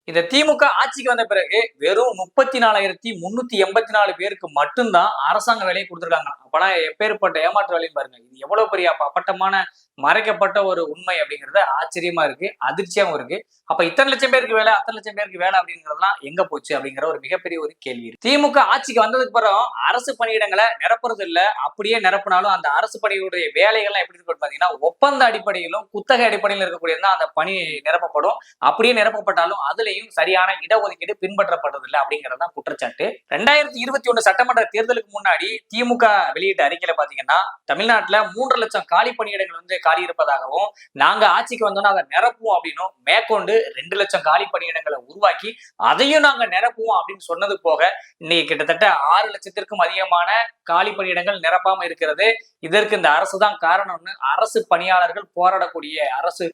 இந்த திமுக ஆட்சிக்கு வந்த பிறகு வெறும் 34,384 பேருக்கு மட்டும்தான் அரசாங்க வேலையை கொடுத்துருக்காங்க. அப்பனா எப்பேற்பட்ட ஏமாற்று வேலைன்னு பாருங்க. இது எவ்வளவு பெரிய அப்பட்டமான மறைக்கப்பட்ட ஒரு உண்மை அப்படிங்கிறது ஆச்சரியமா இருக்கு, அதிர்ச்சியாவும் இருக்கு. அப்ப இத்தனை லட்சம் பேருக்கு வேலை, அத்தனை லட்சம் பேருக்கு வேலை அப்படிங்கிறதுலாம் எங்க போச்சு அப்படிங்கிற ஒரு மிகப்பெரிய ஒரு கேள்வி இருக்கு. திமுக ஆட்சிக்கு வந்ததுக்கு அப்புறம் அரசு பணியிடங்களை நிரப்புறது இல்ல, அப்படியே நிரப்பினாலும் அந்த அரசு பணியுடைய வேலைகள்லாம் எப்படி இருக்கு பாத்தீங்கன்னா ஒப்பந்த அடிப்படையிலும் குத்தகை அடிப்படையில் இருக்கக்கூடியது அந்த பணி நிரப்பப்படும். அப்படியே நிரப்பப்பட்டாலும் அதுலயும் சரியான இடஒதுக்கீடு பின்பற்றப்பட்டதில்லை அப்படிங்கறதுதான் குற்றச்சாட்டு. 2021 சட்டமன்ற தேர்தலுக்கு முன்னாடி திமுக வெளியிட்ட அறிக்கையில பாத்தீங்கன்னா தமிழ்நாட்டுல 3 லட்சம் காலி பணியிடங்கள் காலி இருப்பதாகவும், நாங்க ஆட்சிக்கு வந்தோம்னா அதை நிரப்புவோம் அப்படின்னும், மேற்கொண்டு 2 லட்சம் காலி பணியிடங்களை உருவாக்கி அதையும் நாங்க நிரப்புவோம் அப்படின்னு சொன்னது போக இன்னைக்கு கிட்டத்தட்ட 6 லட்சத்திற்கும் அதிகமான காலி பணியிடங்கள் நிரப்பாம இருக்கிறது. இதற்கு இந்த அரசு தான் காரணம்னு அரசு பணியாளர்கள் போராடக்கூடிய அரசு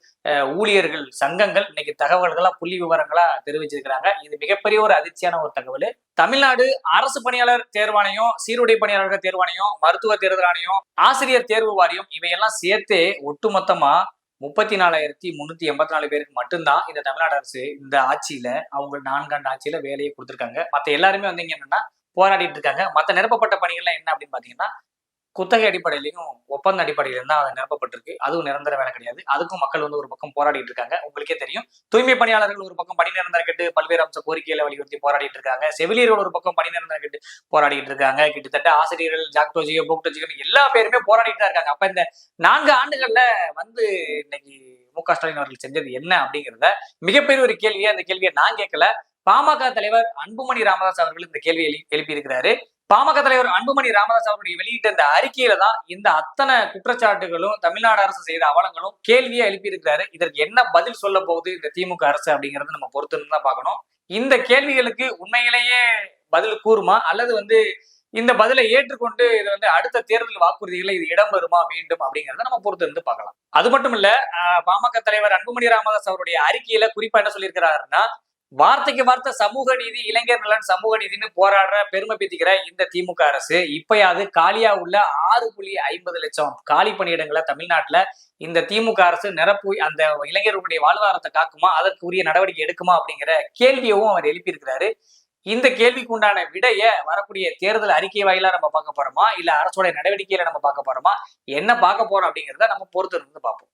ஊழியர்கள் சங்கங்கள் இன்னைக்கு தகவல்களா புள்ளி விவரங்களா தெரிவிச்சிருக்கிறாங்க. இது மிகப்பெரிய ஒரு அதிர்ச்சியான ஒரு தகவல். தமிழ்நாடு அரசு பணியாளர் தேர்வாணையம், சீருடை பணியாளர்கள் தேர்வாணையம், மருத்துவ தேர்தல் ஆணையம், ஆசிரியர் தேர்வு வாரியம் இவையெல்லாம் சேர்த்து ஒட்டுமொத்தமா 34,384 பேருக்கு மட்டும்தான் இந்த தமிழ்நாடு அரசு இந்த ஆட்சியில அவங்க 4 ஆண்டு ஆட்சியில வேலையை கொடுத்திருக்காங்க. மத்த எல்லாருமே என்னன்னா போராடிட்டு இருக்காங்க. மத்த நிரப்பப்பட்ட பணிகள்லாம் என்ன அப்படின்னு பாத்தீங்கன்னா குத்தகை அடிப்படையிலையும் ஒப்பந்த அடிப்படையிலும் தான் அது நிரப்பப்பட்டிருக்கு. அதுவும் நிரந்தர வேலை கிடையாது. அதுக்கும் மக்கள் ஒரு பக்கம் போராடிட்டு இருக்காங்க. உங்களுக்கே தெரியும், தூய்மை பணியாளர்கள் ஒரு பக்கம் பணி நிரந்தரம் கேட்டு பல்வேறு அம்ச கோரிக்கைகளை வலியுறுத்தி போராடிட்டு இருக்காங்க. செவிலியர்கள் ஒரு பக்கம் பணி நிரந்தரம் கேட்டு போராடிட்டு இருக்காங்க. கிட்டத்தட்ட ஆசிரியர்கள், ஜாக்டோஜியோ, போக்டோஜியோ எல்லா பேருமே போராடிட்டு தான் இருக்காங்க. அப்ப இந்த 4 ஆண்டுகள்ல இன்னைக்கு மு.க. ஸ்டாலின் அவர்கள் செஞ்சது என்ன அப்படிங்கிறத மிகப்பெரிய ஒரு கேள்வியை, அந்த கேள்வியை நான் கேட்கல, பாமக தலைவர் அன்புமணி ராமதாஸ் அவர்கள் இந்த கேள்வியை எழுப்பி இருக்கிறாரு. பாமக தலைவர் அன்புமணி ராமதாஸ் அவருடைய வெளியிட்ட இந்த அறிக்கையில தான் இந்த அத்தனை குற்றச்சாட்டுகளும் தமிழ்நாடு அரசு செய்த அவலங்களும் கேள்வியா எழுப்பி இருக்கிறாரு. இதற்கு என்ன பதில் சொல்ல போகுது இந்த திமுக அரசு அப்படிங்கறது நம்ம பொறுத்து தான் பார்க்கணும். இந்த கேள்விகளுக்கு உண்மையிலேயே பதில் கூறுமா, அல்லது இந்த பதிலை ஏற்றுக்கொண்டு இது அடுத்த தேர்தல் வாக்குறுதிகளை இது இடம்பெறுமா மீண்டும் அப்படிங்கறத நம்ம பொறுத்து இருந்து பார்க்கலாம். அது மட்டும் இல்ல, பாமக தலைவர் அன்புமணி ராமதாஸ் அவருடைய அறிக்கையில குறிப்பா என்ன சொல்லியிருக்கிறாருன்னா, வார்த்தைக்கு வார்த்தை சமூக நீதி, இளைஞர் நலன், சமூக நீதினு போராடுற பெருமை பீத்திக்கிற இந்த திமுக அரசு இப்பயாவது காலியா உள்ள 6.50 லட்சம் காலி பணியிடங்களை தமிழ்நாட்டுல இந்த திமுக அரசு நிரப்பி அந்த இளைஞர்களுடைய வாழ்வாதாரத்தை காக்குமா, அதற்குரிய நடவடிக்கை எடுக்குமா அப்படிங்கிற கேள்வியவும் அவர் எழுப்பியிருக்கிறாரு. இந்த கேள்விக்கு உண்டான விடைய வரக்கூடிய தேர்தல் அறிக்கை வாயிலா நம்ம பார்க்க போறோமா, இல்ல அரசோட நடவடிக்கையில நம்ம பார்க்க போறோமா, என்ன பார்க்க போறோம் அப்படிங்கிறத நம்ம பொறுத்து இருந்து பார்ப்போம்.